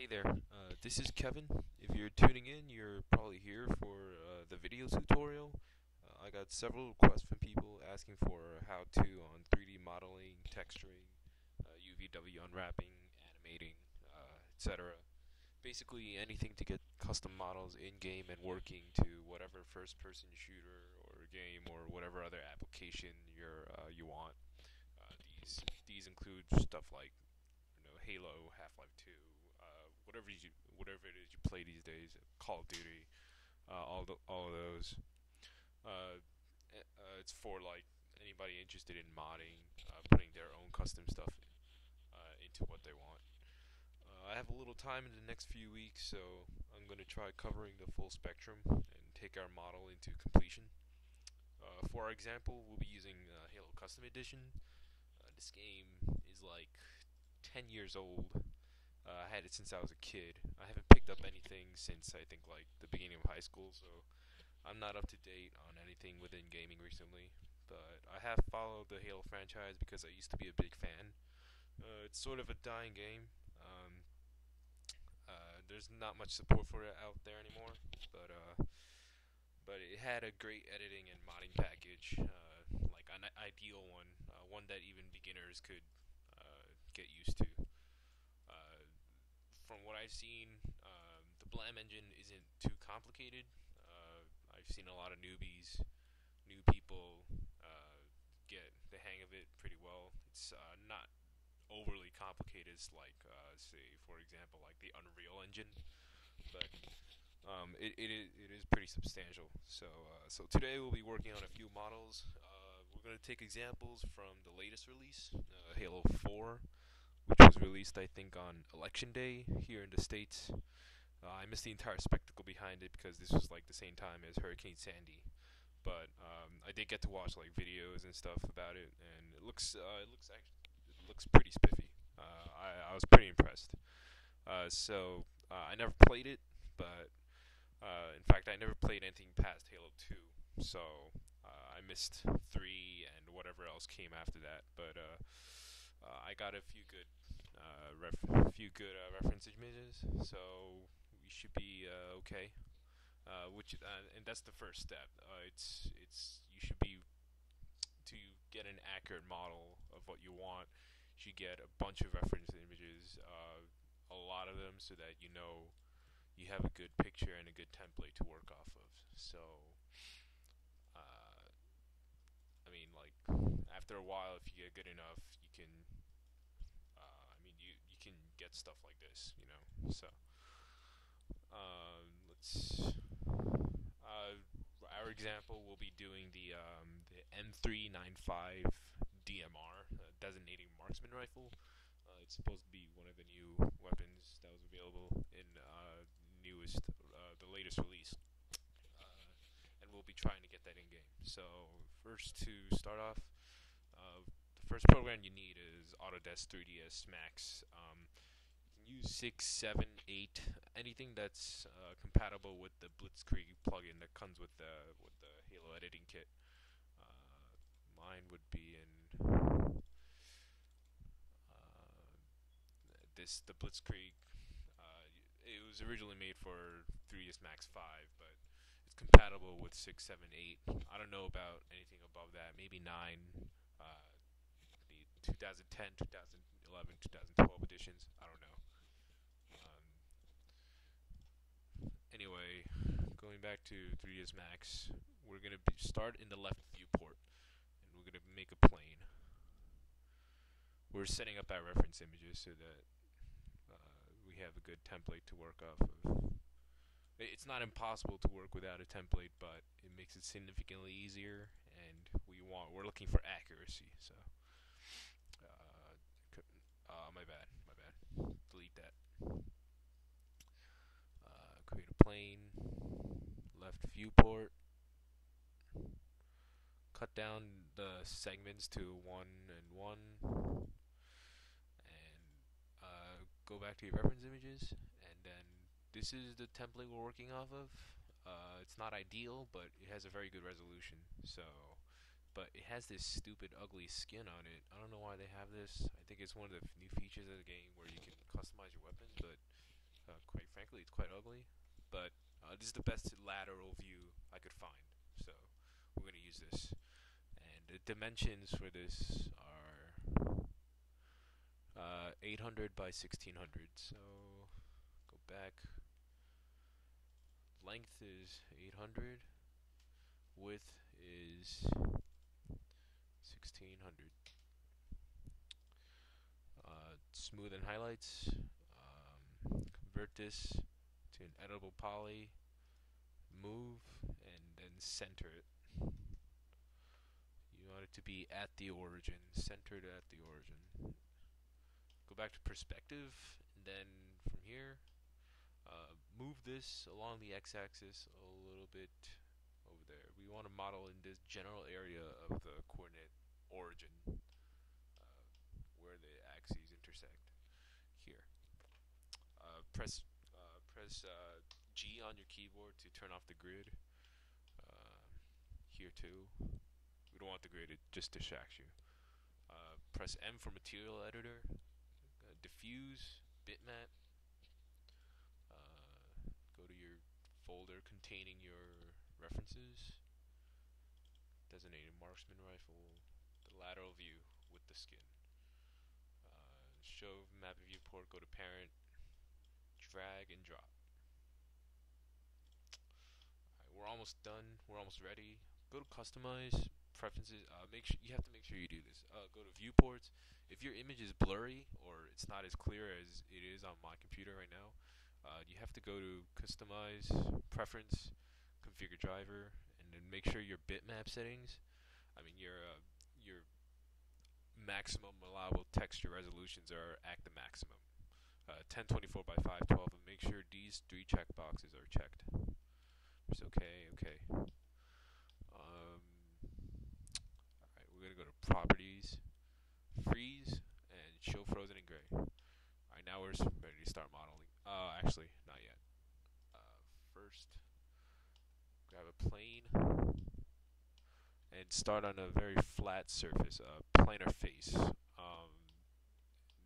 Hey there, this is Kevin. If you're tuning in, you're probably here for the video tutorial. I got several requests from people asking for how-to on 3D modeling, texturing, UVW unwrapping, animating, etc. Basically anything to get custom models in-game and working to whatever first-person shooter or game or whatever other application you want. These include stuff like Halo, Half-Life 2, whatever it is you play these days, Call of Duty, all of those. Uh, it's for like anybody interested in modding, putting their own custom stuff into what they want. I have a little time in the next few weeks, so I'm going to try covering the full spectrum and take our model into completion. For our example, we'll be using Halo Custom Edition. This game is like 10 years old. I had it since I was a kid. I haven't picked up anything since I think like the beginning of high school, so I'm not up to date on anything within gaming recently. But I have followed the Halo franchise because I used to be a big fan. It's sort of a dying game. There's not much support for it out there anymore, but but it had a great editing and modding package, like an ideal one, one that even beginners could get used to. Uh, from what I've seen, the Blam engine isn't too complicated. I've seen a lot of new people get the hang of it pretty well. It's not overly complicated, as like say for example like the Unreal engine, but it is pretty substantial. So today we'll be working on a few models. We're going to take examples from the latest release, Halo 4, which was released I think on Election Day here in the States. I missed the entire spectacle behind it because this was like the same time as Hurricane Sandy. But I did get to watch like videos and stuff about it, and it looks pretty spiffy. I was pretty impressed. I never played it, but in fact I never played anything past Halo 2. So I missed 3 and whatever else came after that. But I got a few good reference images, so we should be okay. And that's the first step. It's you should be to get an accurate model of what you want. You should get a bunch of reference images, a lot of them, so that you know you have a good picture and a good template to work off of. So, uh, I mean, like after a while, if you get good enough, you can. You can get stuff like this, you know. So, let's Uh, our example will be doing the M395 DMR, designating marksman rifle. It's supposed to be one of the new weapons that was available in the latest release, and we'll be trying to get that in game. So first, to start off, the first program you need is Autodesk 3ds Max. You can use 6, 7, 8, anything that's compatible with the Blitzkrieg plugin that comes with the Halo editing kit. Mine would be in the Blitzkrieg. It was originally made for 3ds Max 5, but it's compatible with 6, 7, 8. I don't know about anything above that. Maybe 9. The 2010, 2011, 2012 editions. I don't know. Um, Anyway, going back to 3ds Max, we're gonna start in the left viewport, and we're gonna make a plane. We're setting up our reference images so that we have a good template to work off of. It's not impossible to work without a template, but it makes it significantly easier, and we're looking for accuracy. So, my bad, my bad. Delete that. Create a plane, left viewport, cut down the segments to 1 and 1, and go back to your reference images, and then this is the template we're working off of. It's not ideal, but it has a very good resolution. So, but it has this stupid, ugly skin on it. I don't know why they have this. I think it's one of the new features of the game where you can customize your weapons, but it's quite ugly, but this is the best lateral view I could find. So we're going to use this. And the dimensions for this are 800 by 1600. So go back. Length is 800. Width is 1600. Smooth and highlights. Convert this to an editable poly. Move and then center it. You want it to be at the origin, centered at the origin. Go back to perspective, and then from here, move this along the x-axis a little bit over there. We want to model in this general area of the coordinate origin, where the axes intersect. Here, press G on your keyboard to turn off the grid. Here too. We don't want the grid; it just distracts you. Press M for material editor. Diffuse, bitmap. Go to your folder containing your references. Designated marksman rifle. The lateral view with the skin. Show map of viewport. Go to parent. Drag and drop. Alright, we're almost done. We're almost ready. Go to customize preferences. You have to make sure you do this. Go to viewports. If your image is blurry or it's not as clear as it is on my computer right now, you have to go to customize preference, configure driver, and then make sure your bitmap settings. Your maximum allowable texture resolutions are at the maximum. 1024 by 512, and make sure these three checkboxes are checked. It's okay. Alright, we're gonna go to properties, freeze, and show frozen in gray. Alright, now we're ready to start modeling. Actually, not yet. First, grab a plane and start on a very flat surface, a planar face. In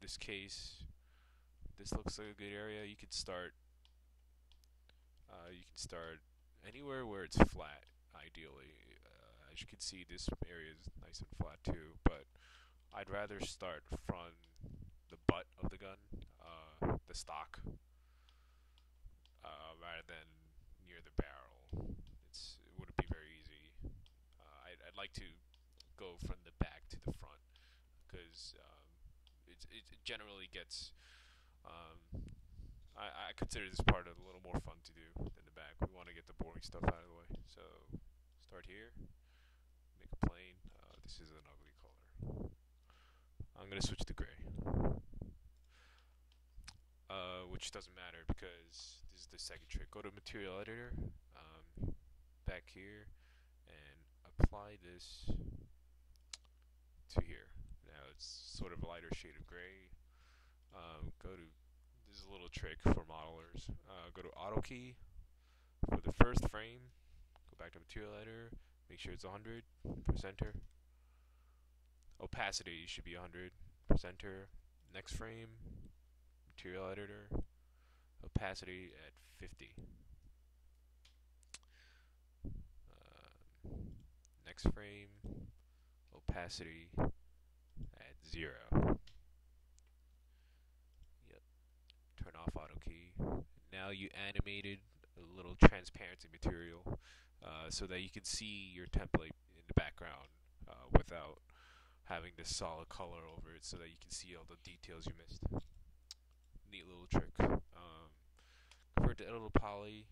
this case, this looks like a good area. You can start anywhere where it's flat, ideally. As you can see, this area is nice and flat too, but I'd rather start from the butt of the gun, the stock, rather than near the barrel. It wouldn't be very easy. I'd like to go from the back to the front, because it generally gets. I consider this part a little more fun to do than the back. We want to get the boring stuff out of the way. So start here, make a plane. This is an ugly color. I'm gonna switch to gray, which doesn't matter because this is the second trick. Go to material editor, back here, and apply this to here. Now it's sort of a lighter shade of gray. This is a little trick for modelers. Go to auto key for the first frame. Go back to material editor. Make sure it's 100. Press enter. Opacity should be 100. Press enter. Next frame. Material editor. Opacity at 50. Next frame. Opacity at 0. Turn off auto key. Now you animated a little transparency material, so that you can see your template in the background without having this solid color over it, so that you can see all the details you missed. Neat little trick. Convert to editable poly.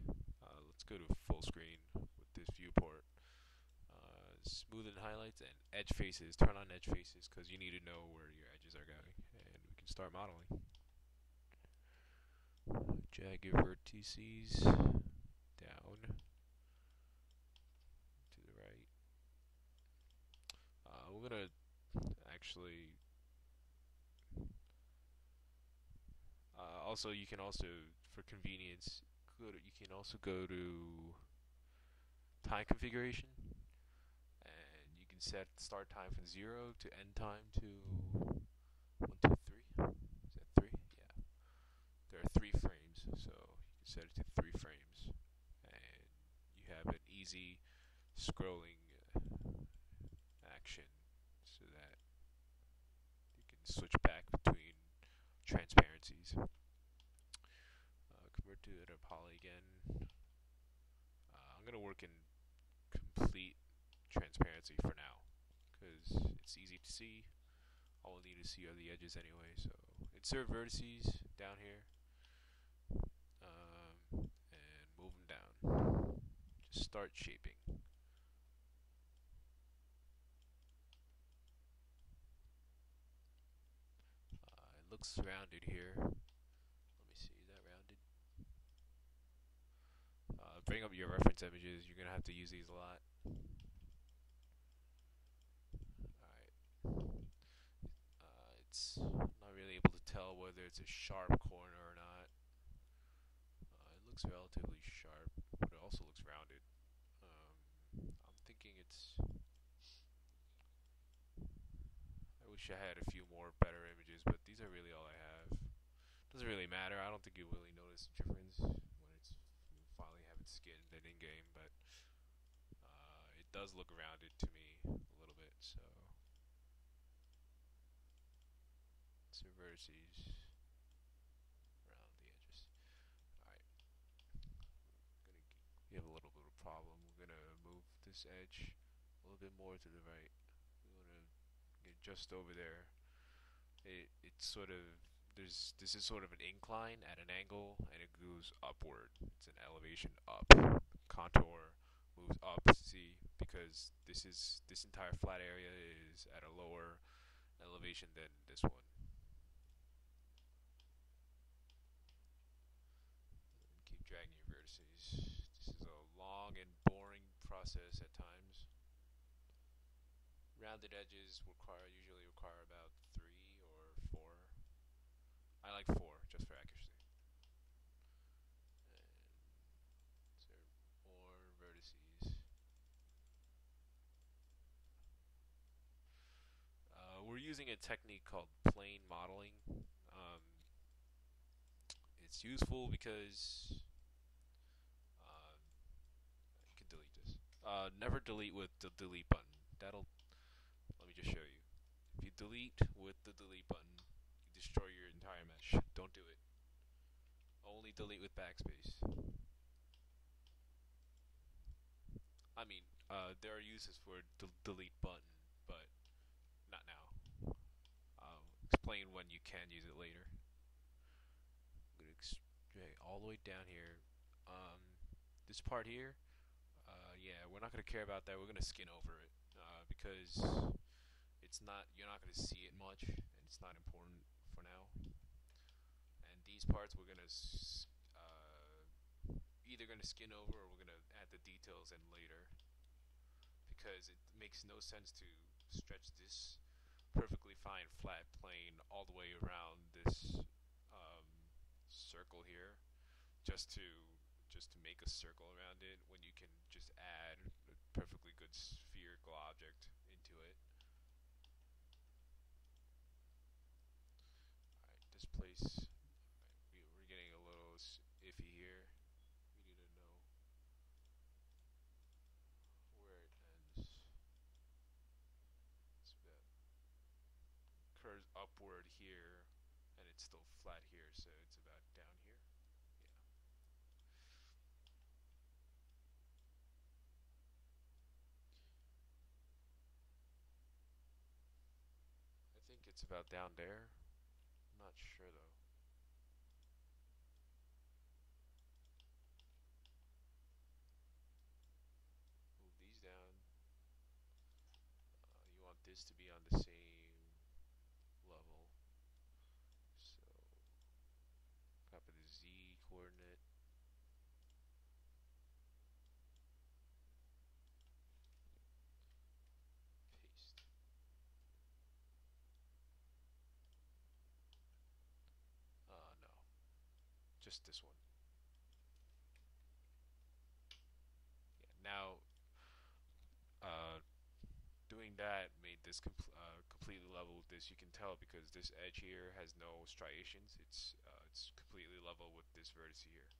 Let's go to full screen with this viewport. Smooth and highlights and edge faces. Turn on edge faces because you need to know where your edges are going, and we can start modeling. Drag your vertices down to the right. We're gonna actually also, you can also, for convenience, you can also go to time configuration, and you can set start time from 0 to end time to 1, 2, 3. Is that 3? Yeah. There are 3 frames, so you can set it to 3 frames, and you have an easy scrolling action so that you can switch back between transparencies. Convert to a poly again. I'm going to work in complete transparency for now because it's easy to see. All we need to see are the edges anyway. So insert vertices down here and move them down. Just start shaping. It looks rounded here. Let me see, is that rounded? Bring up your reference images. You're going to have to use these a lot. Alright. It's not really able to tell whether it's a sharp corner or not. It looks relatively sharp, but it also looks rounded. I'm thinking I wish I had a few more better images, but these are really all I have. Doesn't really matter. I don't think you really notice the difference when it's finally having skin than in game, but it does look rounded to me a little bit. So vertices around the edges. Alright, we have a little bit of a problem. We're gonna move this edge a little bit more to the right. We want to get just over there. It's sort of this is sort of an incline at an angle, and it goes upward. It's an elevation up. Contour moves up. See, because this entire flat area is at a lower elevation than this one. Keep dragging your vertices. This is a long and boring process at times. Rounded edges usually require about 3 or 4. I like 4 just for accuracy. And insert more vertices. We're using a technique called plane modeling. It's useful because you can delete this. Never delete with the delete button. Let me just show you. If you delete with the delete button, you destroy your entire mesh. Don't do it. Only delete with backspace. I mean, there are uses for the delete button, but not now. I'll explain when you can use it later. I'm going to drag all the way down here. This part here, yeah, we're not going to care about that. We're going to skin over it because you're not going to see it much, and it's not important for now. And these parts we're going to either going to skin over or we're going to add the details in later, because it makes no sense to stretch this perfectly fine flat plane all the way around this circle here just to make a circle around it when you can just add a perfectly good spherical object into it. Alright, this place, we're getting a little iffy here. We need to know where it ends. It's about curves upward here, and it's still flat here, so it's about down here. Yeah. I think it's about down there. I'm not sure though. Move these down. You want this to be on the same level. So copy the Z coordinate. Paste. No. Just this one. Yeah, now, doing that made this completely level with this. You can tell because this edge here has no striations. It's completely level with this vertex here.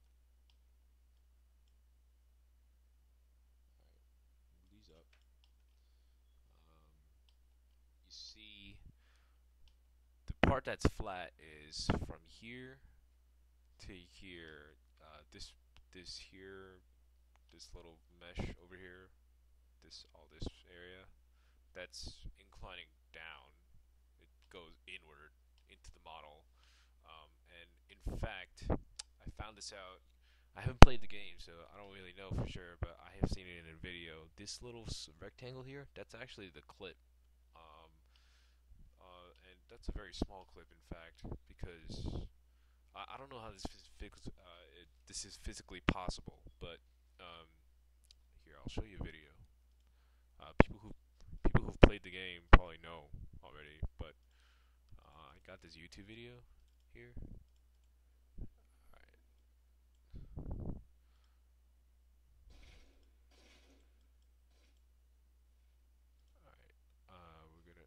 part that's flat is from here to here. This here, this little mesh over here, this area, that's inclining down. It goes inward into the model. And in fact, I found this out. I haven't played the game, so I don't really know for sure, but I have seen it in a video. This little rectangle here, that's actually the clip. Um, and that's a very small clip, in fact, because I don't know how this is physically possible, but um, here I'll show you a video. People who've played the game probably know already, but I got this YouTube video here. All right, we're gonna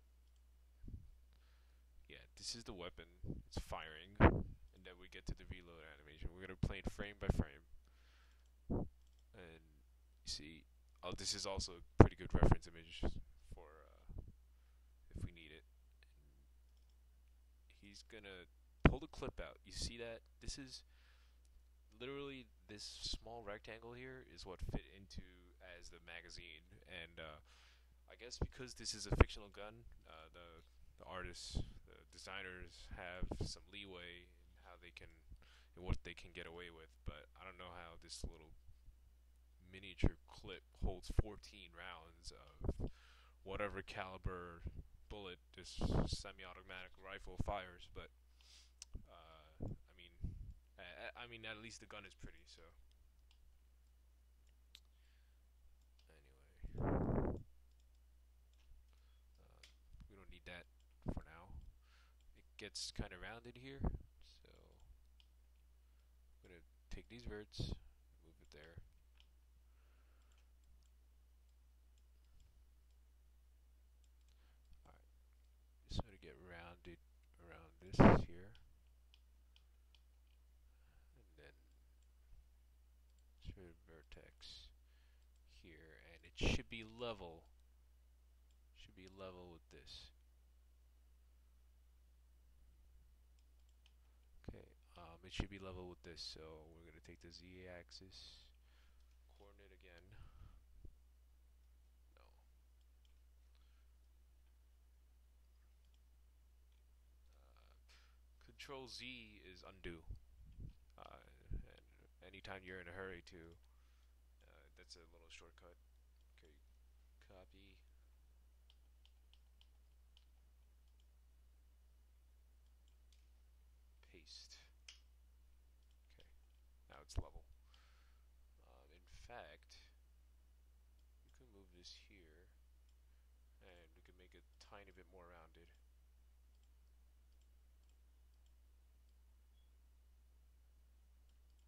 yeah, this is the weapon. It's firing, and then we get to the reload animation. We're gonna play it frame by frame, and you see, oh, this is also a pretty good reference image for if we need it. And he's gonna pull the clip out. You see that? This is literally this small rectangle here is what fit into as the magazine, and I guess because this is a fictional gun, the artists, the designers have some leeway in how they can, in what they can get away with. But I don't know how this little miniature clip holds 14 rounds of whatever caliber bullet this semi-automatic rifle fires. But I mean, at least the gun is pretty. So anyway, we don't need that for now. It gets kind of rounded here, so I'm gonna take these verts, move it there. Alright, just gonna get rounded around this here, and then sort of vertex here, and it should be level. Should be level with this. Okay, it should be level with this, so we're gonna take the z-axis coordinate again. No. Control Z is undo. And anytime you're in a hurry to, that's a little shortcut. Okay, copy. Paste. Okay, now it's level. In fact, you can move this here, and we can make it a tiny bit more rounded.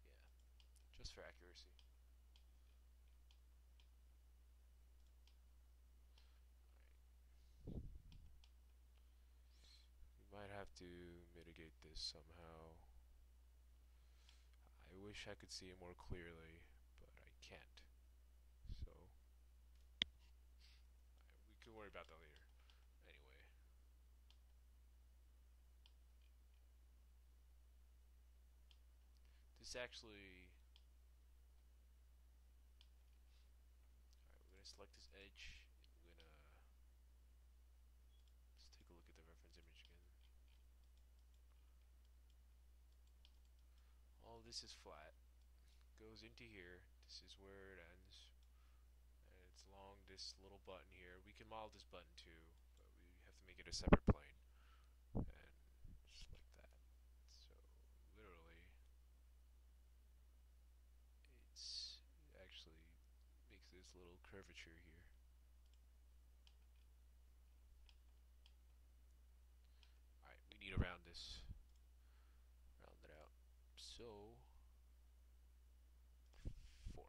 Yeah, just for accuracy. We might have to mitigate this somehow. I wish I could see it more clearly, but I can't. So, we can worry about that later. Anyway. This actually... Alright, we're gonna select this edge, and we're gonna... Let's take a look at the reference image again. All this is flat. Goes into here. This is where it ends. And it's along this little button here. We can model this button too, but we have to make it a separate plane. And just like that. So literally, it actually makes this little curvature here. Alright, we need to round this. Round it out. So 4.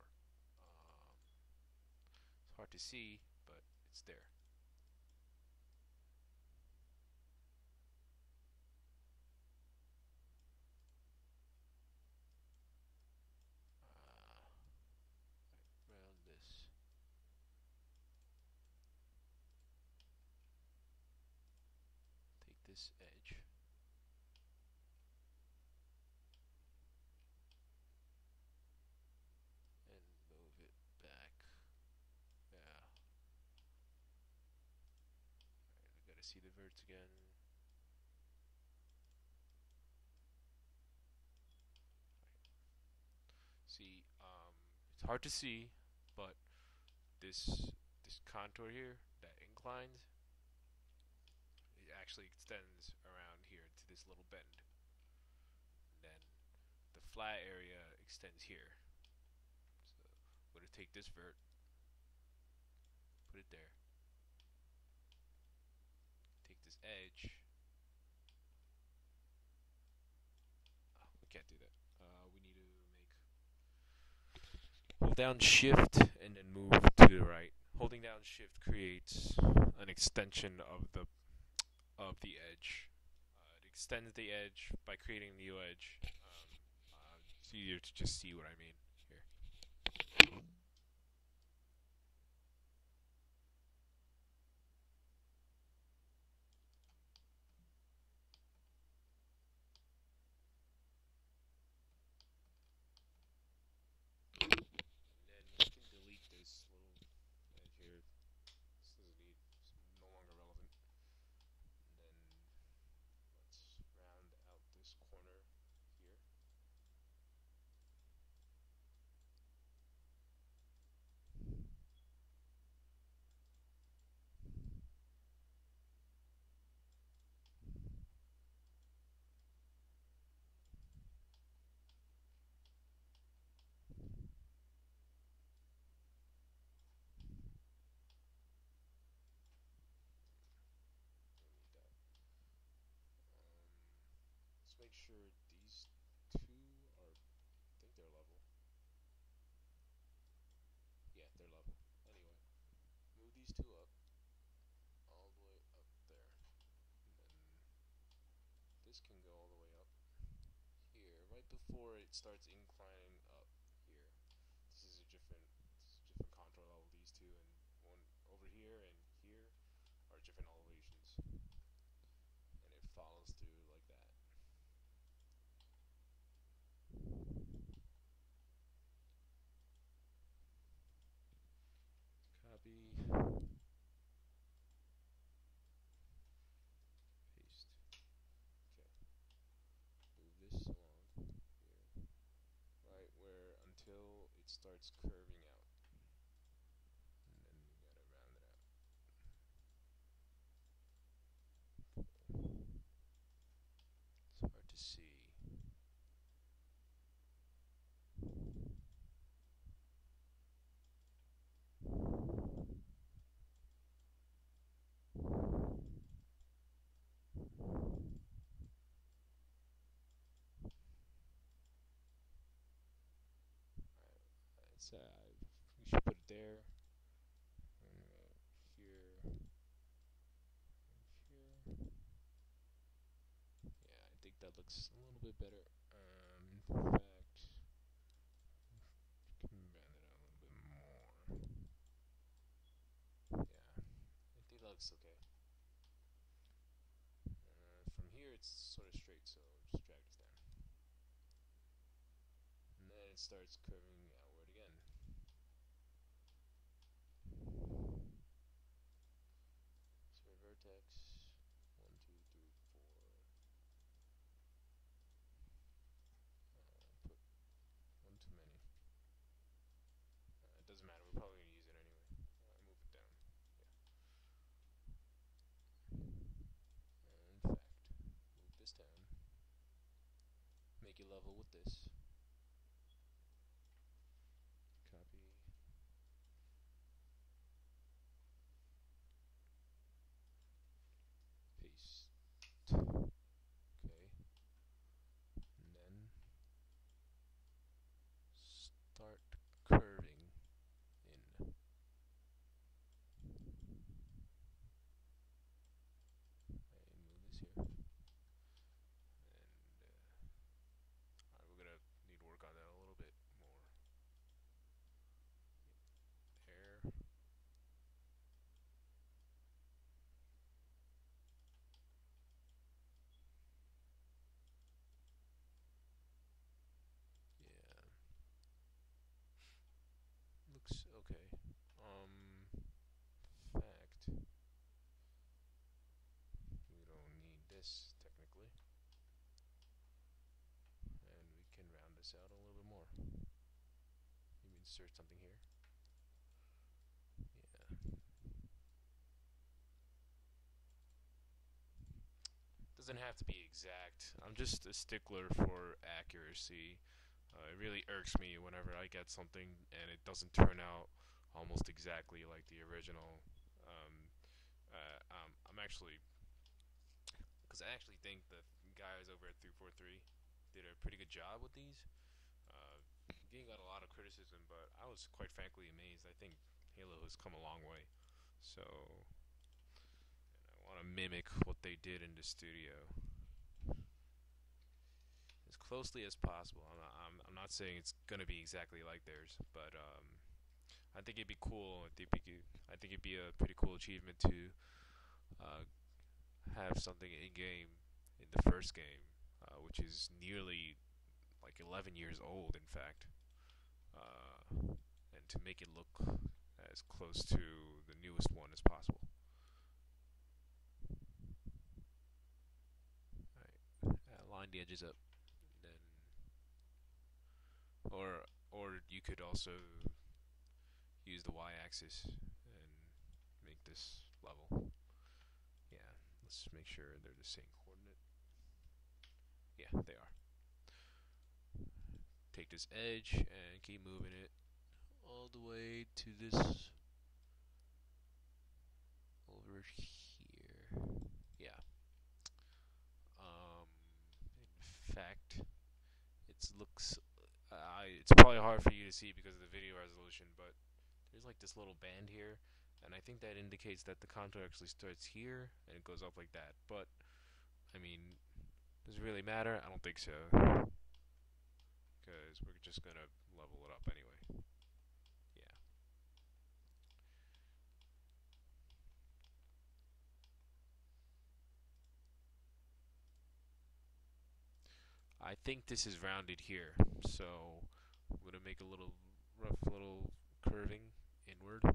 It's hard to see, but it's there. Round this. Take this edge. see the verts again. See, it's hard to see, but this contour here that inclines, it actually extends around here to this little bend. And then the flat area extends here. So I'm going to take this vert, put it there, take this edge. Oh, we can't do that. We need to hold down shift and then move to the right. Holding down shift creates an extension of the edge. It extends the edge by creating a new edge. It's easier to just see what I mean here. And then we can delete this little edge here. This doesn't need, it's no longer relevant. And then let's round out this corner here. Let's make sure these two are, I think they're level. Yeah, they're level. Anyway, move these two up, all the way up there. And then this can go all the way up here, right before it starts inclining up here. This is a different contour level, these two, and one over here and here are different elevations. And it follows through like that. Copy, paste. Okay. Move this along here. Right where until it starts curving out. And then you gotta round it out. It's hard to see. It's we should put it there. Here. Here. Yeah, I think that looks a little bit better. In fact, can bend it out a little bit more. Yeah, I think that looks okay. From here, it's sort of straight, so just drag this down. And then it starts curving outward again. So vertex, 1, 2, 3, 4. Put one too many. It doesn't matter, we're probably going to use it anyway. Move it down. Yeah. In fact, move this down. Make it level with this. Copy. Paste. Okay. And then start curving in. And move this here. And alright, we're gonna need to work on that a little bit more. There. insert something here. Yeah. Doesn't have to be exact. I'm just a stickler for accuracy. It really irks me whenever I get something and it doesn't turn out almost exactly like the original. I'm actually, because I actually think the guys over at 343 did a pretty good job with these. Uh, Getting got a lot of criticism, but I was quite frankly amazed. I think Halo has come a long way. So, and I want to mimic what they did in the studio as closely as possible. I'm not saying it's gonna be exactly like theirs, but I think it'd be cool. I think it'd be a pretty cool achievement to uh, have something in game in the first game, which is nearly like 11 years old, in fact, and to make it look as close to the newest one as possible. All right, line the edges up, then, or you could also use the y-axis and make this level. Yeah, let's make sure they're the same coordinate. Yeah, they are. Take this edge and keep moving it all the way to this over here. Yeah. Um, in fact, it's probably hard for you to see because of the video resolution, but there's like this little band here, and I think that indicates that the contour actually starts here and it goes up like that. But I mean, does it really matter? I don't think so, because we're just gonna level it up anyway. Yeah. I think this is rounded here, so I'm gonna make a little rough little curving inward. And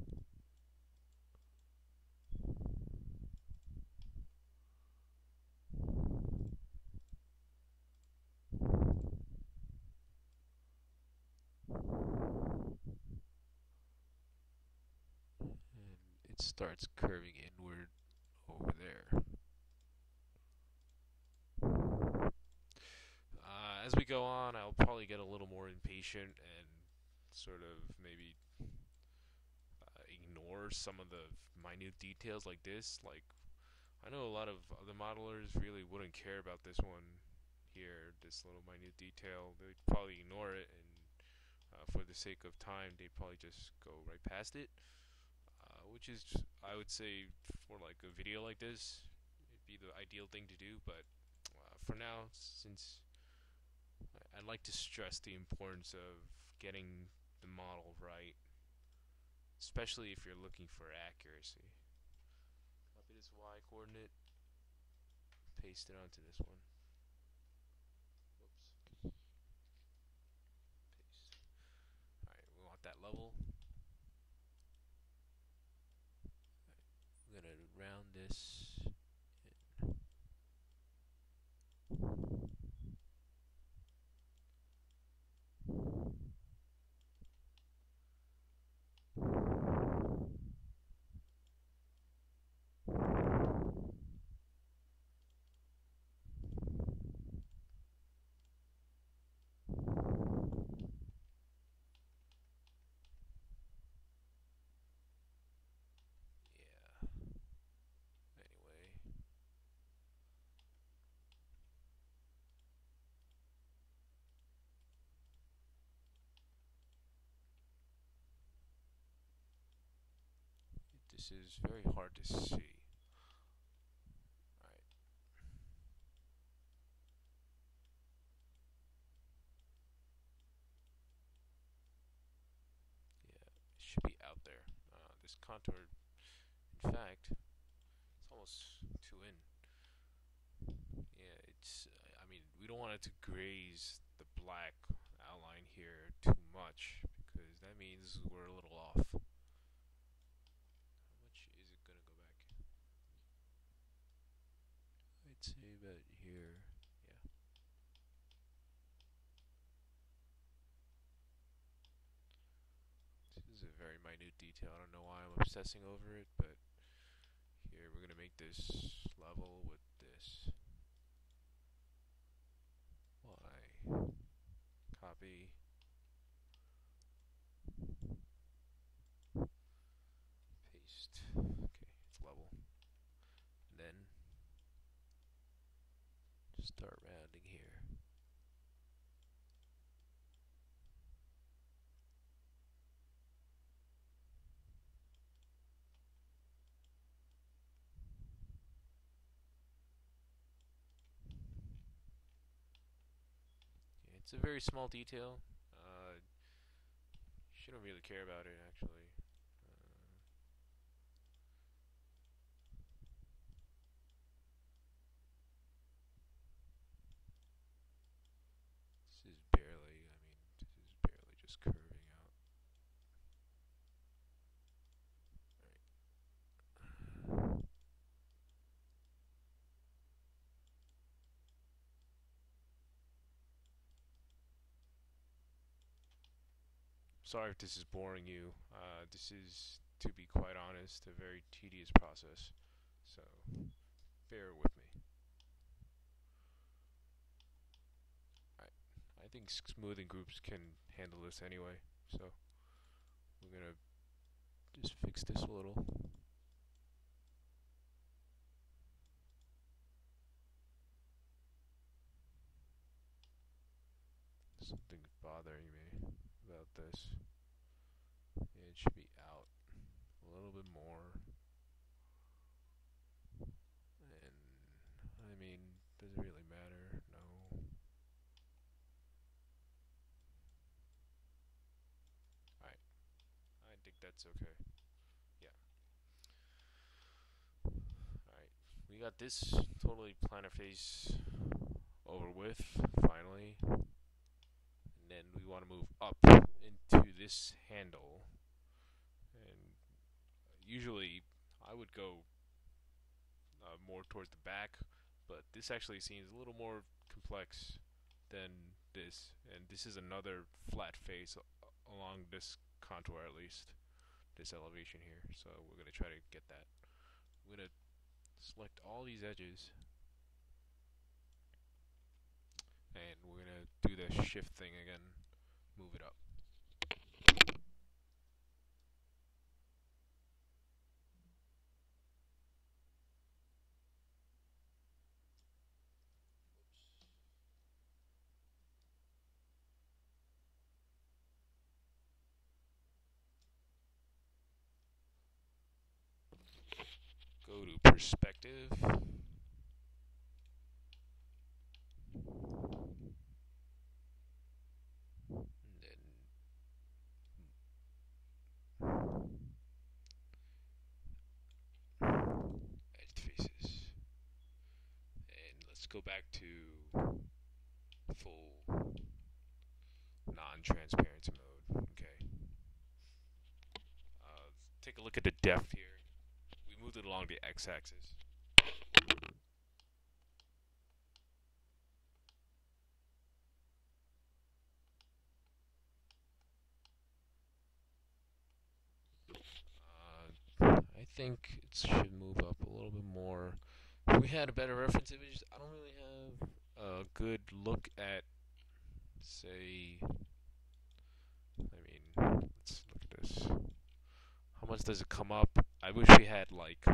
it starts curving inward over there. As we go on, I'll probably get a little more impatient and sort of maybe ignore some of the minute details like this. Like, I know a lot of other modelers really wouldn't care about this one here, this little minute detail. They'd probably ignore it, and for the sake of time, they'd probably just go right past it. Which is, I would say, for like a video like this, it'd be the ideal thing to do. But for now, since I'd like to stress the importance of getting the model right, especially if you're looking for accuracy. Copy this y coordinate, paste it onto this one. Whoops. Paste. Alright, we want that level. Right, I'm gonna round this. Yeah. Anyway, this is very hard to see. Alright. Yeah, it should be out there. This contour, in fact, it's almost too in. Yeah, I mean, we don't want it to graze the black outline here too much because that means we're a little off. How much is it gonna go back? I'd say about here. Yeah. detail. I don't know why I'm obsessing over it, but here we're gonna make this level with this Y. Copy. Paste. Okay, it's level. And then just start rounding here. It's a very small detail. Shouldn't really care about it actually. This is barely, this is barely just curving out. Alright. Sorry if this is boring you. This is, to be quite honest, a very tedious process. So, bear with me. I think smoothing groups can handle this anyway. So, we're gonna just fix this a little. Something's bothering me about this. It should be out a little bit more. And, does it really matter? No. Alright, I think that's okay. Yeah. Alright, we got this totally planar face over with, finally. And then we want to move up into this handle. And usually I would go more towards the back, but this actually seems a little more complex than this. And this is another flat face along this contour, at least this elevation here. So we're going to try to get that. I'm going to select all these edges, and we're going to do the shift thing again, move it up. Go to perspective. And then edged faces. And let's go back to full non-transparency mode. Okay. Take a look at the depth here. We moved it along the x-axis. I think it should move up a little bit more. If we had a better reference image, I don't really have a good look at, say, let's look at this. How much does it come up? I wish we had like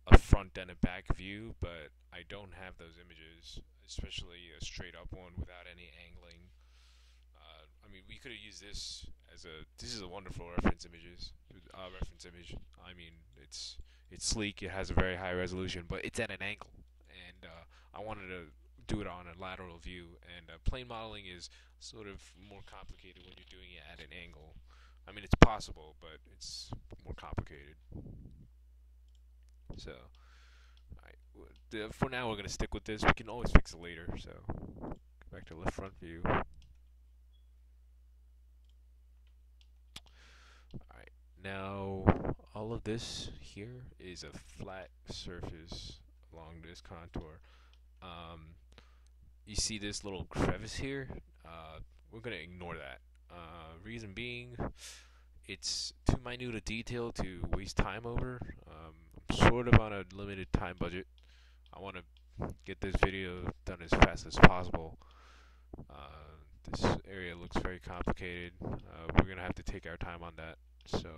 a front and a back view, but I don't have those images, especially a straight up one without any angling. We could have used this as this is a wonderful reference image. It's sleek. It has a very high resolution, but it's at an angle, and I wanted to do it on a lateral view. And plane modeling is sort of more complicated when you're doing it at an angle. It's possible, but it's more complicated. So, for now, we're gonna stick with this. We can always fix it later. So, go back to left front view. Alright, now all of this here is a flat surface along this contour. You see this little crevice here? We're going to ignore that. Reason being, it's too minute a detail to waste time over. I'm sort of on a limited time budget. I want to get this video done as fast as possible. This area looks very complicated. We're gonna have to take our time on that. So,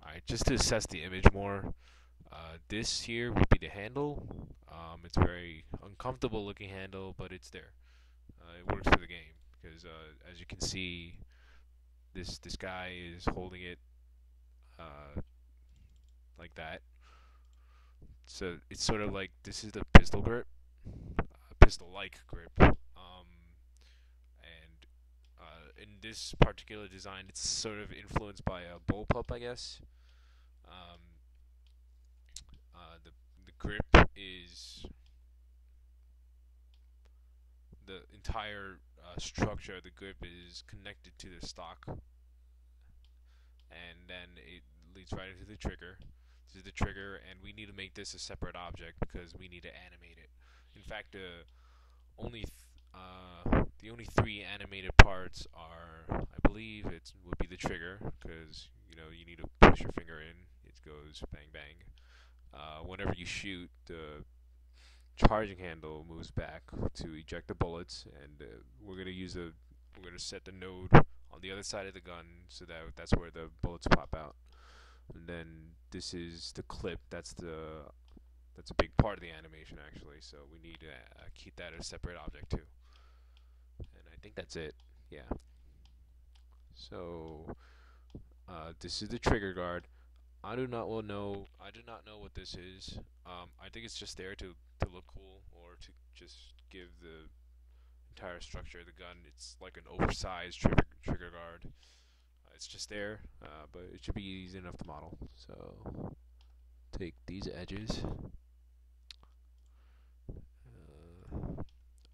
alright, just to assess the image more, this here would be the handle. It's a very uncomfortable looking handle, but it's there. It works for the game because, as you can see, this guy is holding it uh, like that. So it's sort of like this is the pistol grip, pistol-like grip. And in this particular design, it's sort of influenced by a bullpup, I guess. Um, the grip is the entire structure of the grip is connected to the stock, and then it leads right into the trigger. This is the trigger, and we need to make this a separate object because we need to animate it. In fact, the only three animated parts are, I believe, it would be the trigger because you need to push your finger in. It goes bang bang. Whenever you shoot, the charging handle moves back to eject the bullets, and we're gonna set the node on the other side of the gun so that's where the bullets pop out. And then this is the clip. That's a big part of the animation actually. So we need to keep that as a separate object too. And I think that's it. Yeah. So this is the trigger guard. I do not know what this is. I think it's just there to look cool or to just give the entire structure of the gun. It's like an oversized trigger guard. It's just there, but it should be easy enough to model. So take these edges. Alright,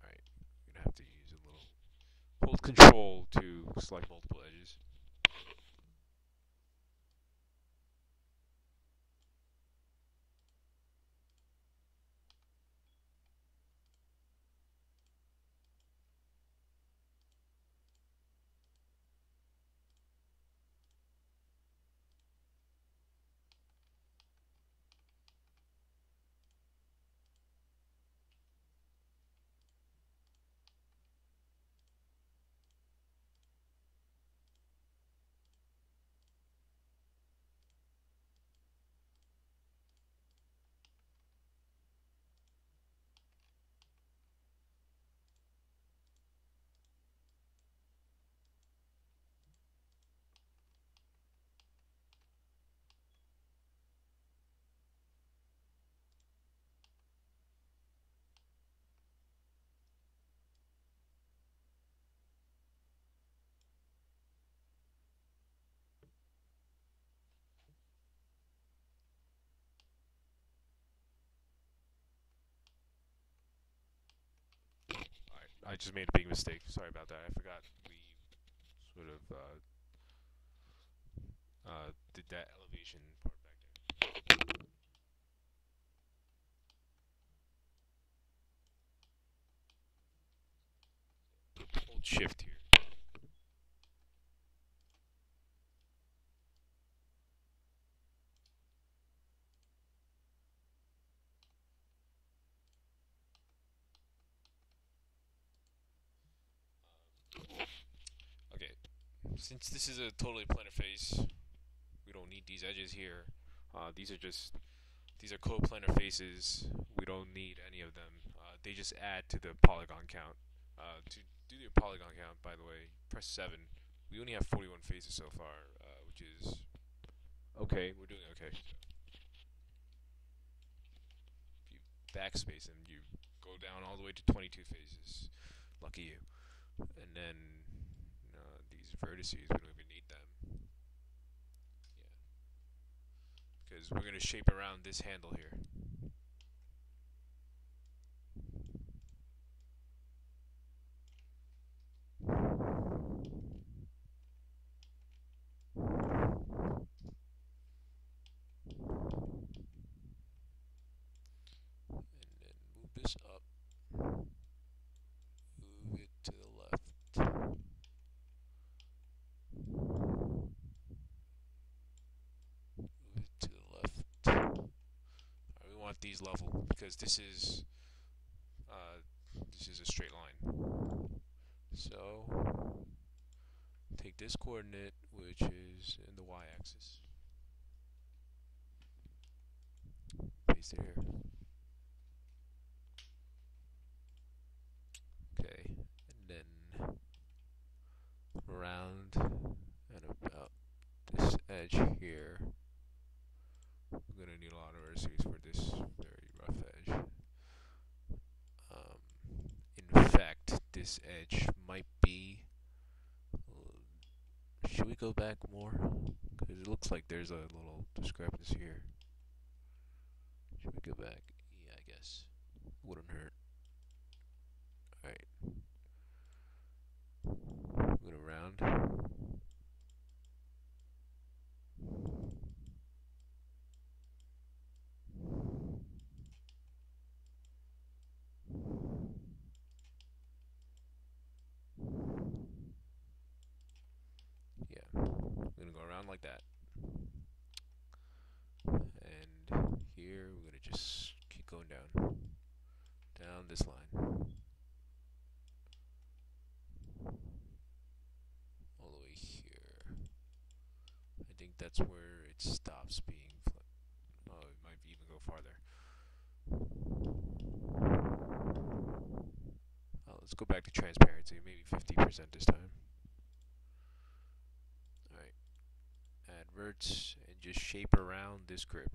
I'm gonna have to use a little hold control to select multiple edges. Alright, I just made a big mistake. Sorry about that. I forgot we sort of did that elevation part back there. Hold shift here. Okay, since this is a totally planar face, we don't need these edges here. These are coplanar faces. We don't need any of them. They just add to the polygon count. To do your polygon count, by the way, press 7. We only have 41 faces so far, which is okay. We're doing okay. If you backspace and you go down all the way to 22 faces, lucky you. And then these vertices, we don't even need them. Yeah, because we're gonna shape around this handle here. And then move this up, move it to the left. want these level because this is a straight line. So take this coordinate, which is in the y-axis, paste it here. Okay, and then around and about this edge here. We're gonna need a lot of vertices for this very rough edge. In fact, this edge might be. Should we go back more? Because it looks like there's a little discrepancy here. Should we go back? Yeah, I guess. Wouldn't hurt. Alright. We're gonna round. Yeah. We're gonna go around like that. And here we're gonna just keep going down. Down this line. All the way here. I think that's where it stops being flat. Oh, it might even go farther. Let's go back to transparency, maybe 50% this time. Alright. Add verts and just shape around this grip.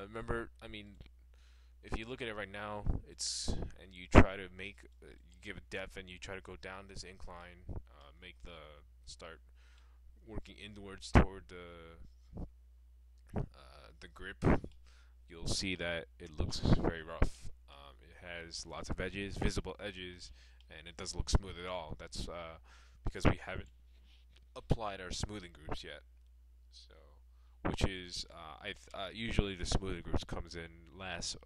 Remember, I mean, if you look at it right now, and you try to make, you give a depth and you try to go down this incline, start working inwards toward the grip, you'll see that it looks very rough. It has lots of edges, visible edges, and it doesn't look smooth at all. That's because we haven't applied our smoothing groups yet. So, which is usually the smoothing groups comes in last,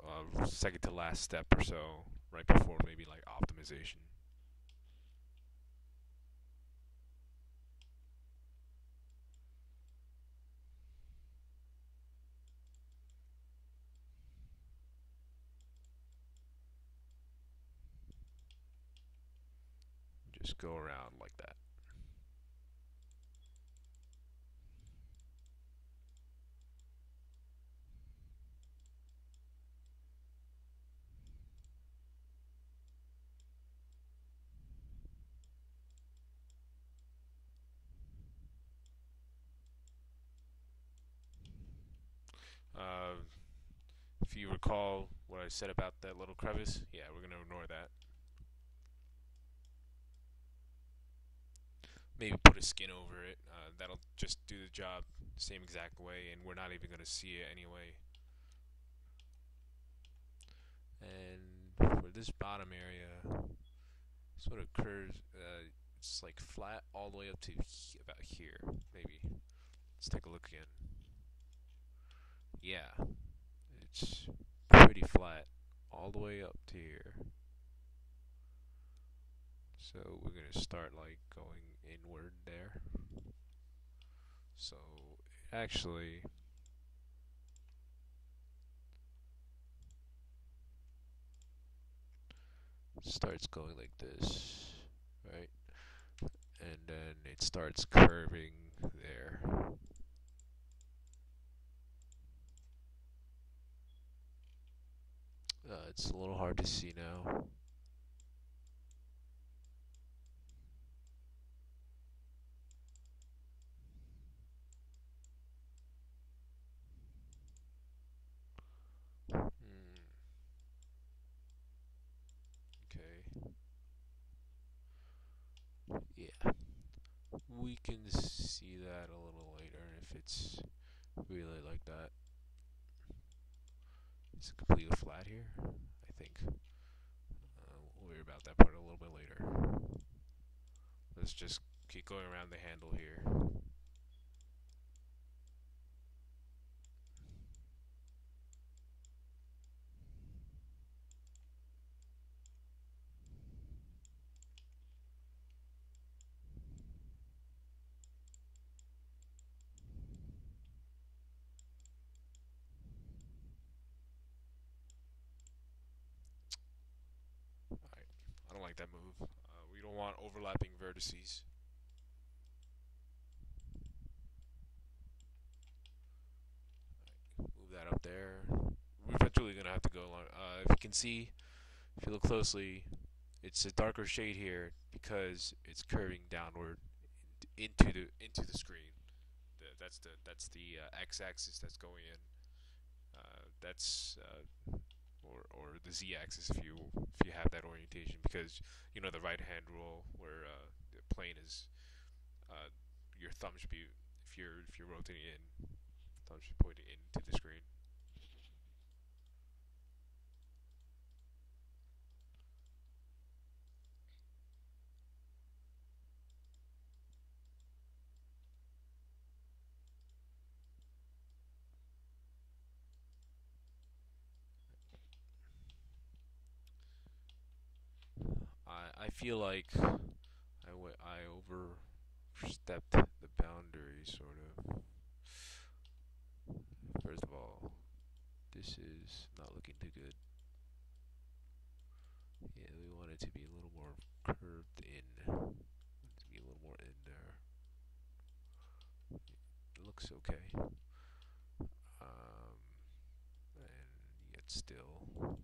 second to last step or so, right before maybe like optimization. Just go around like that. Uh, if you recall what I said about that little crevice, yeah, we're gonna ignore that. Maybe put a skin over it. That'll just do the job the same exact way, and we're not even gonna see it anyway. And for this bottom area, sort of curves. It's like flat all the way up to about here, maybe. Let's take a look again. Yeah, it's pretty flat all the way up to here. So we're gonna start like going inward there. So it actually starts going like this, right? And then it starts curving there. It's a little hard to see now. Okay. can see that a little later if it's really like that. It's completely flat here, I think. We'll worry about that part a little bit later. Let's just keep going around the handle here. Alright, I don't like that move. We don't want overlapping vertices. Move that up there. We're eventually going to have to go along. If you can see, if you look closely, it's a darker shade here because it's curving downward into the screen. That's the x-axis that's going in. That's or the z-axis if you have that orientation, because you know the right hand rule where the plane is your thumb should be, if you're rotating in, thumb should be pointing into the screen. I feel like I overstepped the boundary, sort of. First of all, this is not looking too good. Yeah, we want it to be a little more curved in. To be a little more in there. It looks okay. And yet still.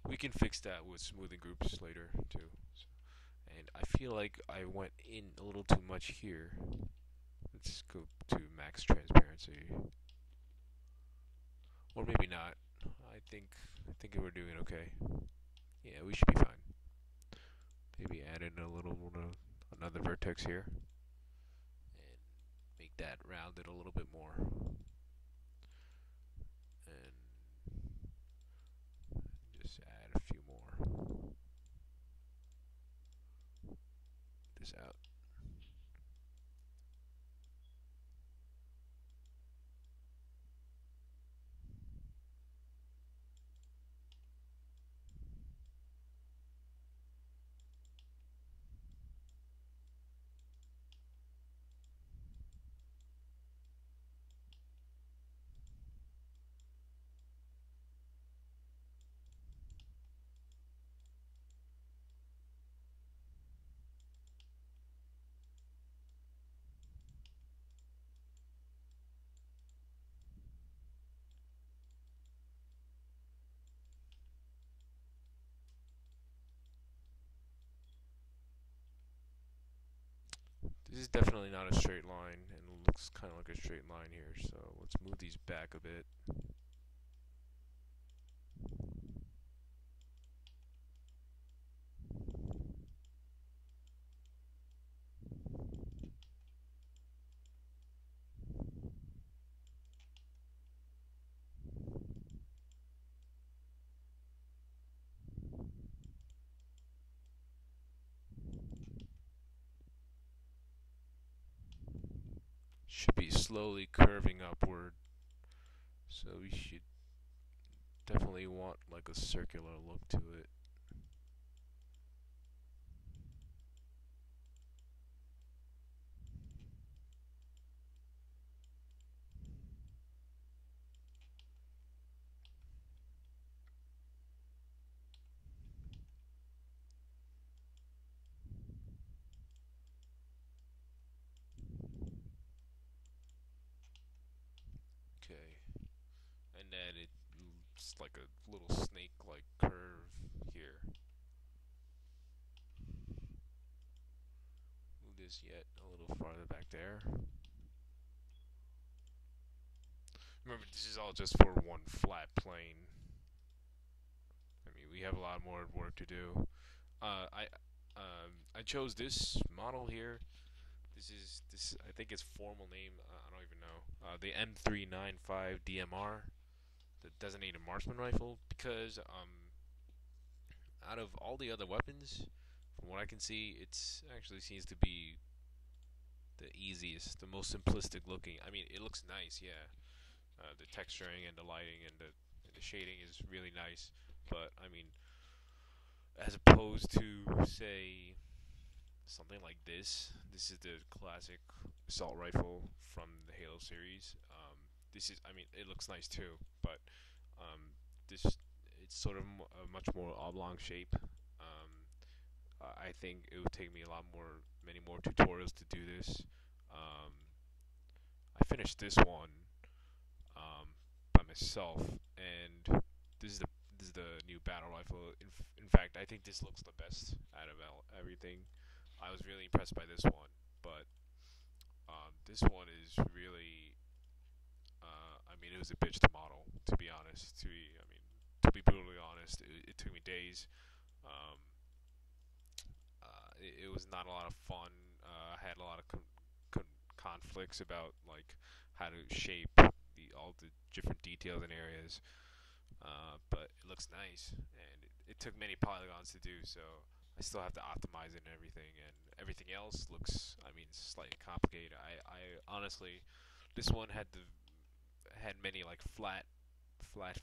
We can fix that with smoothing groups later too. So, and I feel like I went in a little too much here. Let's go to max transparency, or maybe not. I think we're doing okay. Yeah, we should be fine. Maybe add in a little another vertex here and make that rounded a little bit more. And just add a few more. This out. This is definitely not a straight line, and it looks kind of like a straight line here, so let's move these back a bit. Should be slowly curving upward, so we should definitely want like a circular look to it. Okay, and then it's like a little snake-like curve here. Move this yet a little farther back there. Remember, this is all just for one flat plane. I mean, we have a lot more work to do. I chose this model here. This. I think its formal name. I don't even know. The M395 DMR, the designated marksman rifle, because out of all the other weapons, from what I can see, it's actually seems to be the easiest, the most simplistic looking. I mean, it looks nice, yeah. The texturing and the lighting and the shading is really nice, but I mean, as opposed to say something like this. This is the classic assault rifle from the Halo series. This is, I mean, it looks nice too, but this it's sort of a much more oblong shape. I think it would take me a lot more, many more tutorials to do this. Um, I finished this one by myself, and this is the this is the new battle rifle. In fact, I think this looks the best out of everything. I was really impressed by this one, but this one is really, I mean, it was a bitch to model. To be honest, to be brutally honest, it took me days. Um, it was not a lot of fun. I had a lot of conflicts about like how to shape all the different details and areas. But it looks nice, and it took many polygons to do. So I still have to optimize it and everything else looks, I mean, slightly complicated. I honestly, this one had many like flat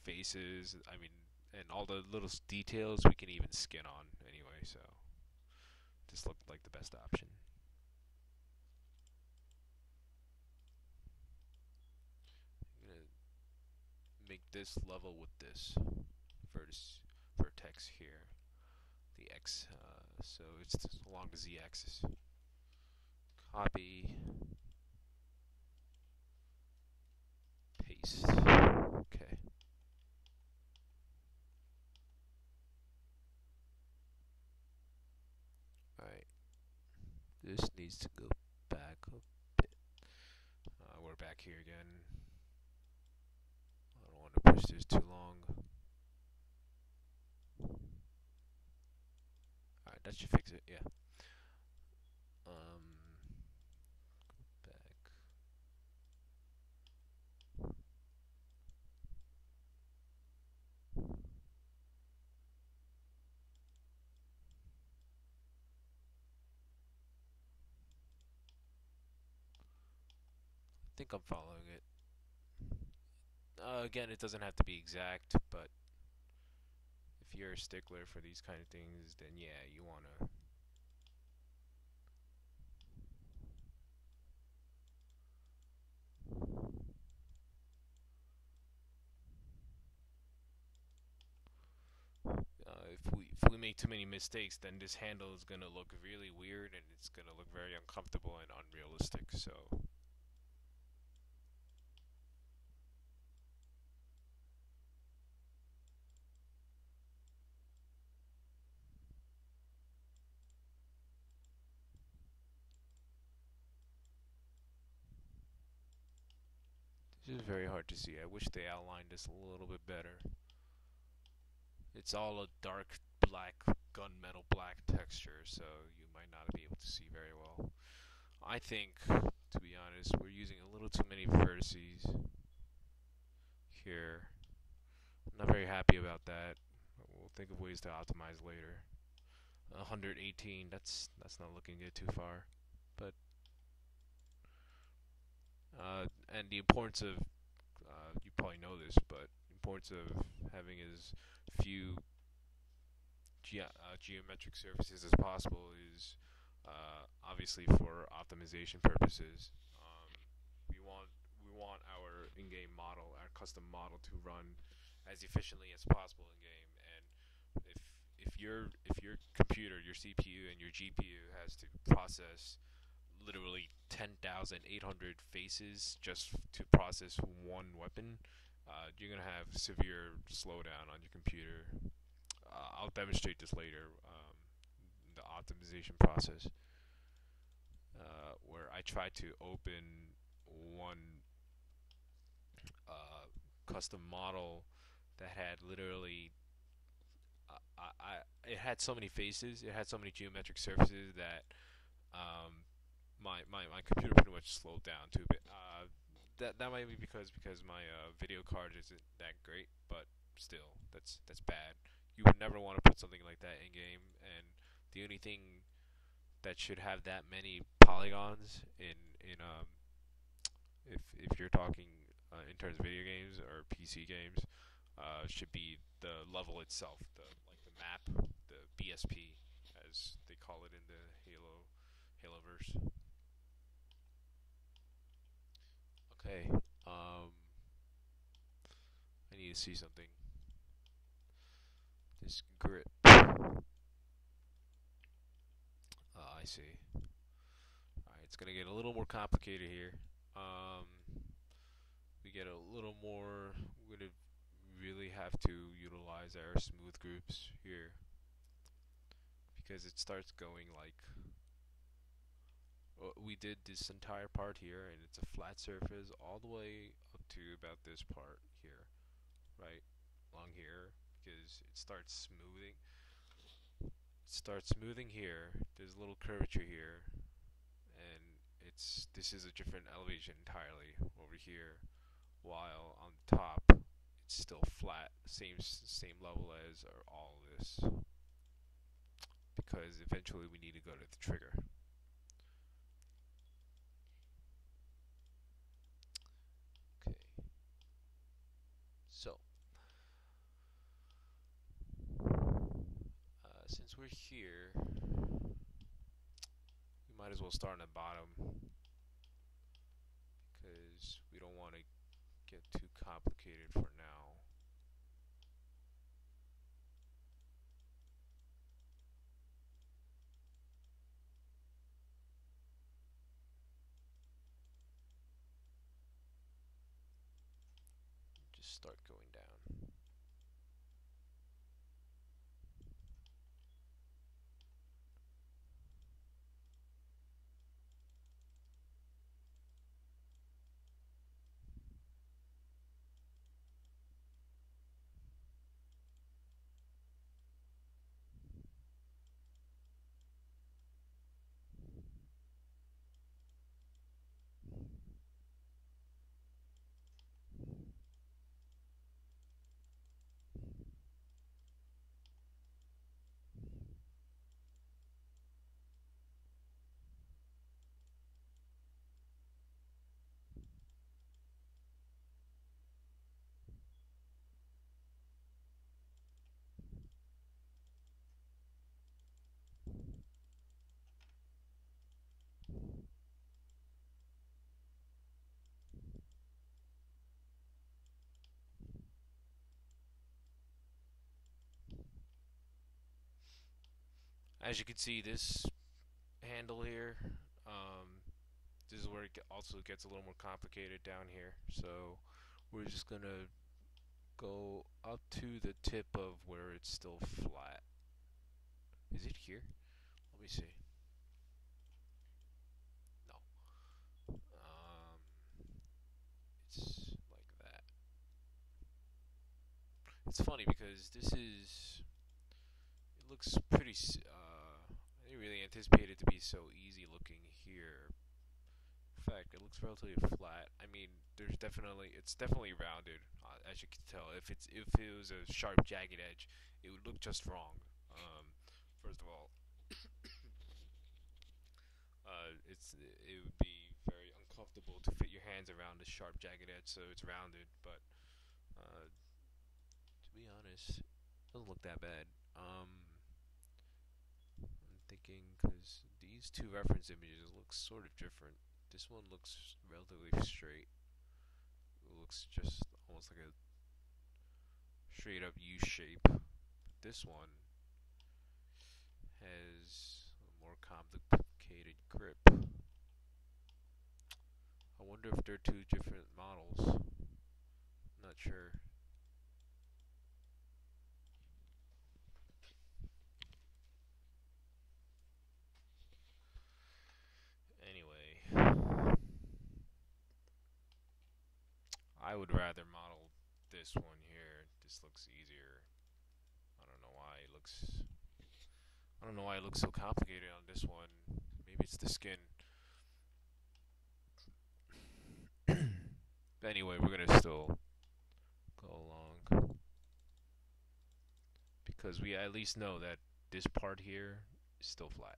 faces. I mean, and all the little details we can even skin on anyway. So this looked like the best option. I'm gonna make this level with this vertex here. The X, so it's along the Z-axis. Copy, paste. Okay. Alright. This needs to go back a bit. We're back here again. I don't want to push this too long. Alright, that should fix it, yeah. Back. I think I'm following it. Again, it doesn't have to be exact, but if you're a stickler for these kind of things, then yeah, you wanna. If we make too many mistakes, then this handle is gonna look really weird and it's gonna look very uncomfortable and unrealistic. So this is very hard to see. I wish they outlined this a little bit better. It's all a dark black, gunmetal black texture, so you might not be able to see very well. I think, to be honest, we're using a little too many vertices here. I'm not very happy about that. We'll think of ways to optimize later. 118, that's not looking good too far. But and the importance of you probably know this, but the importance of having as few geometric surfaces as possible is obviously for optimization purposes. We want our in-game model, our custom model, to run as efficiently as possible in game. And if your computer, your CPU, and your GPU has to process literally 10,800 faces just to process one weapon, you're gonna have severe slowdown on your computer. I'll demonstrate this later. The optimization process, where I try to open one custom model that had literally it had so many faces, it had so many geometric surfaces that my computer pretty much slowed down to a bit. That might be because my video card isn't that great, but still, that's bad. You would never want to put something like that in game, and the only thing that should have that many polygons in if you're talking in terms of video games or PC games, should be the level itself, the like the map, the BSP as they call it in the Haloverse. Okay, I need to see something. This grip. I see. All right, it's gonna get a little more complicated here. Um, we get a little more. We're gonna really have to utilize our smooth groups here because it starts going like we did this entire part here, and it's a flat surface all the way up to about this part here, right along here, because it starts smoothing. It starts smoothing here. There's a little curvature here, and it's this is a different elevation entirely over here. While on top, it's still flat, same level as all of this, because eventually we need to go to the trigger. Okay, so since we're here, we might as well start on the bottom because we don't want to get too complicated for now. Just start going down. As you can see, this handle here, this is where it also gets a little more complicated down here. So we're just gonna go up to the tip of where it's still flat. Is it here? Let me see. No. It's like that. It's funny because this is. It looks pretty. I didn't really anticipate it to be so easy looking here. In fact, it looks relatively flat. I mean, it's definitely rounded, as you can tell. If it was a sharp, jagged edge, it would look just wrong. Um, First of all, it would be very uncomfortable to fit your hands around the sharp, jagged edge, so it's rounded. But to be honest, it doesn't look that bad. I'm thinking because these two reference images look sort of different. This one looks relatively straight. It looks just almost like a straight up U shape. But this one has a more complicated grip. I wonder if they're two different models. Not sure. Anyway, I would rather model this one here. This looks easier. I don't know why it looks. I don't know why it looks so complicated on this one. Maybe it's the skin. But anyway, we're gonna still go along because we at least know that this part here is still flat.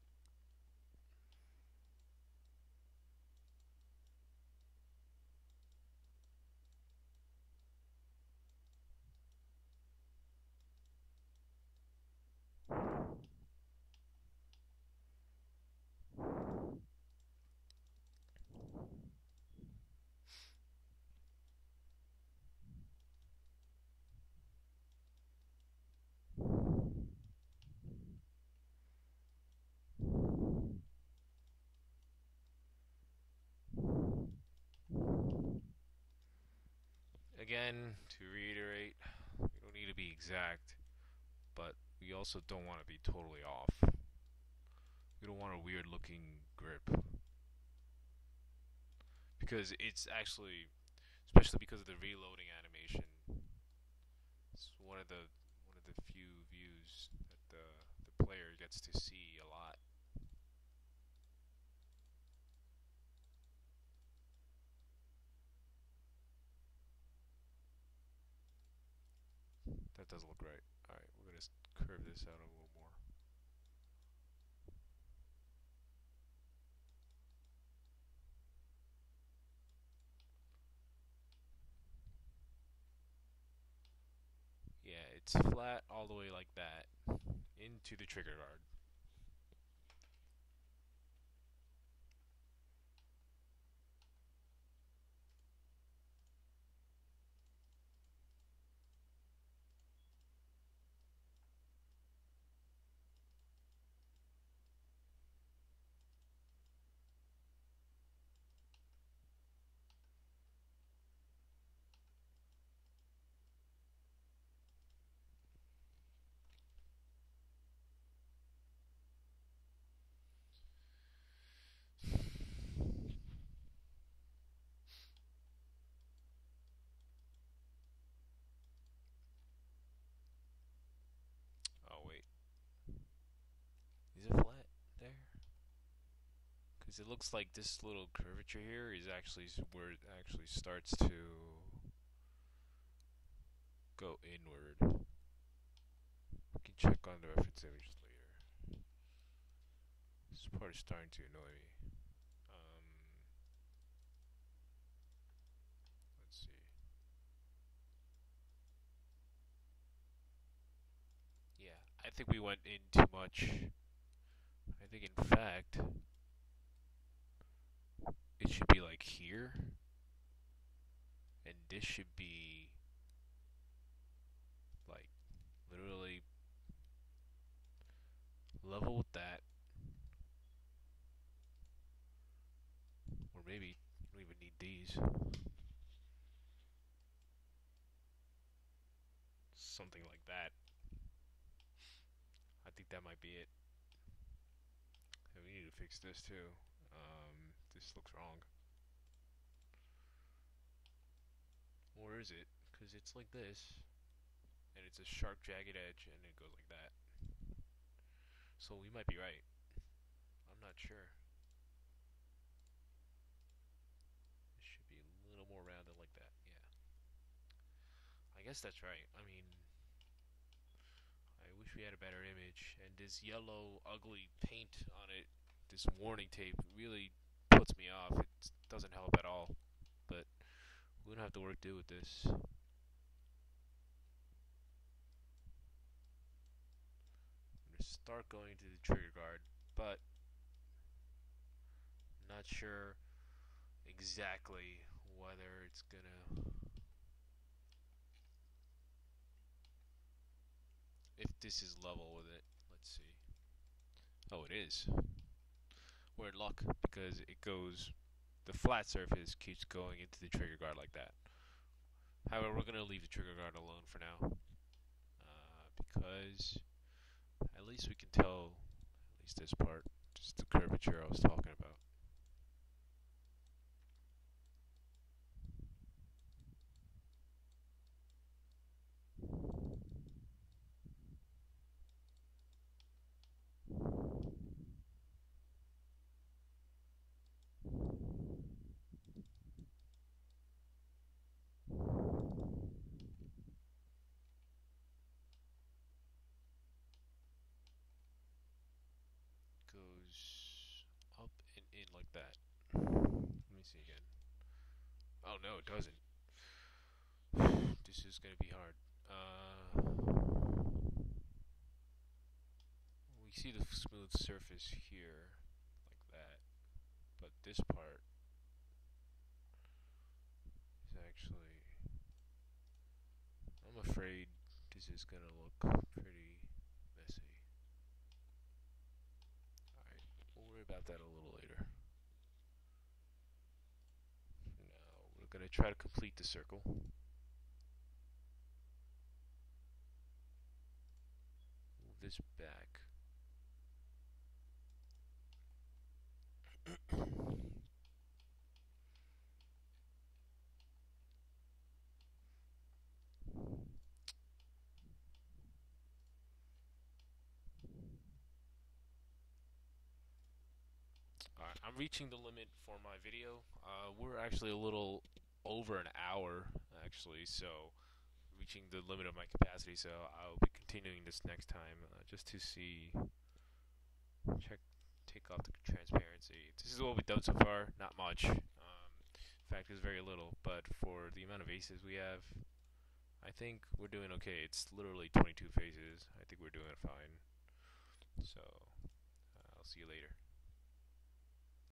Again, to reiterate, we don't need to be exact, but we also don't want to be totally off. We don't want a weird looking grip. Because it's actually, especially because of the reloading animation, it's one of the few views that the player gets to see a lot. That does look right. Alright, we're going to curve this out a little more. Yeah, it's flat all the way like that into the trigger guard. Oh, wait. Is it flat there? Because it looks like this little curvature here is actually where it actually starts to go inward. We can check on the reference images later. This part is starting to annoy me. Let's see. Yeah, I think we went in too much. I think, in fact, it should be like here, and this should be like literally level with that, or maybe you don't even need these. Something like that. I think that might be it. And we need to fix this too. This looks wrong. Or is it? Because it's like this, and it's a sharp, jagged edge, and it goes like that. So we might be right. I'm not sure. It should be a little more rounded like that. Yeah. I guess that's right. I mean, I wish we had a better image. And this yellow, ugly paint on it, this warning tape, really puts me off. It doesn't help at all. But we don't have to work do with this. I'm gonna start going to the trigger guard, but not sure exactly whether it's gonna, if this is level with it. Let's see. Oh, it is. We're in luck because it goes, the flat surface keeps going into the trigger guard like that. However, we're gonna leave the trigger guard alone for now, because at least we can tell, at least this part, just the curvature I was talking about. like that. Let me see again. Oh no, it doesn't. This is gonna be hard. We see the smooth surface here, like that, but this part is actually, I'm afraid this is gonna look pretty messy. Alright, we'll worry about that a little later. Now, we're gonna try to complete the circle. Move this back. Alright, I'm reaching the limit for my video. We're actually a little over an hour, actually, so reaching the limit of my capacity, so I'll be continuing this next time, just to see, take off the transparency. This is what we've done so far, not much. In fact, it's very little, but for the amount of aces we have, I think we're doing okay. It's literally 22 phases. I think we're doing fine. So, I'll see you later.